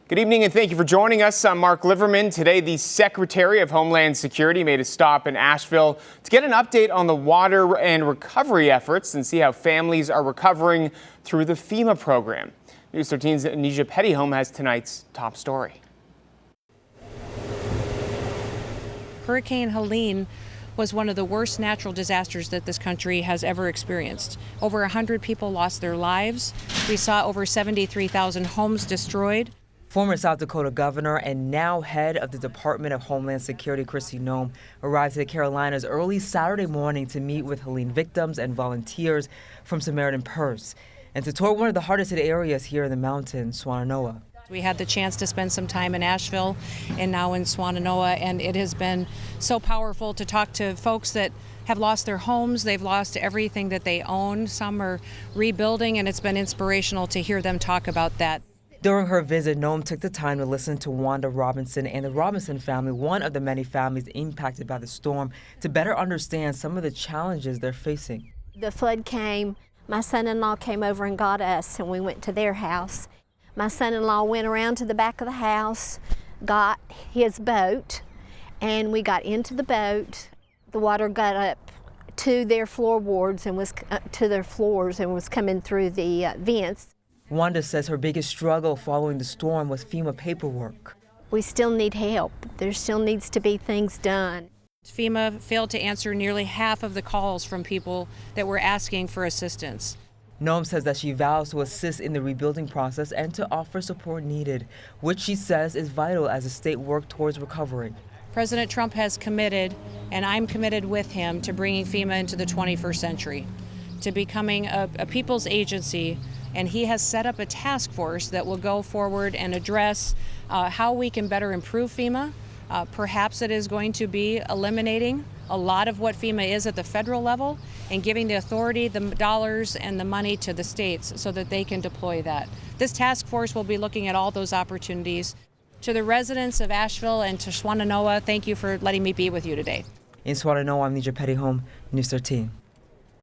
Good evening and thank you for joining us. I'm Mark Liverman. Today, the Secretary of Homeland Security made a stop in Asheville to get an update on the water and recovery efforts and see how families are recovering through the FEMA program. News 13's Anisha Pettyhome has tonight's top story. Hurricane Helene was one of the worst natural disasters that this country has ever experienced. Over 100 people lost their lives. We saw over 73,000 homes destroyed. Former South Dakota governor and now head of the Department of Homeland Security, Kristi Noem, arrived to the Carolinas early Saturday morning to meet with Helene victims and volunteers from Samaritan and to tour one of the hardest hit areas here in the mountains, Swannanoa. We had the chance to spend some time in Asheville and now in Swannanoa, and it has been so powerful to talk to folks that have lost their homes. They've lost everything that they own. Some are rebuilding, and it's been inspirational to hear them talk about that. During her visit, Noem took the time to listen to Wanda Robinson and the Robinson family, one of the many families impacted by the storm, to better understand some of the challenges they're facing. The flood came. My son-in-law came over and got us, and we went to their house. My son-in-law went around to the back of the house, got his boat, and we got into the boat. The water got up to their floorboards and was to their floors and was coming through the vents. Wanda says her biggest struggle following the storm was FEMA paperwork. We still need help. There still needs to be things done. FEMA failed to answer nearly half of the calls from people that were asking for assistance. Noem says that she vows to assist in the rebuilding process and to offer support needed, which she says is vital as the state works towards recovery. President Trump has committed, and I'm committed with him, to bringing FEMA into the 21st century, to becoming a people's agency. And he has set up a task force that will go forward and address how we can better improve FEMA. Perhaps it is going to be eliminating a lot of what FEMA is at the federal level and giving the authority, the dollars, and the money to the states so that they can deploy that. This task force will be looking at all those opportunities. To the residents of Asheville and to Swannanoa, thank you for letting me be with you today. In Swannanoa, I'm Anisha Pettyhome, News 13.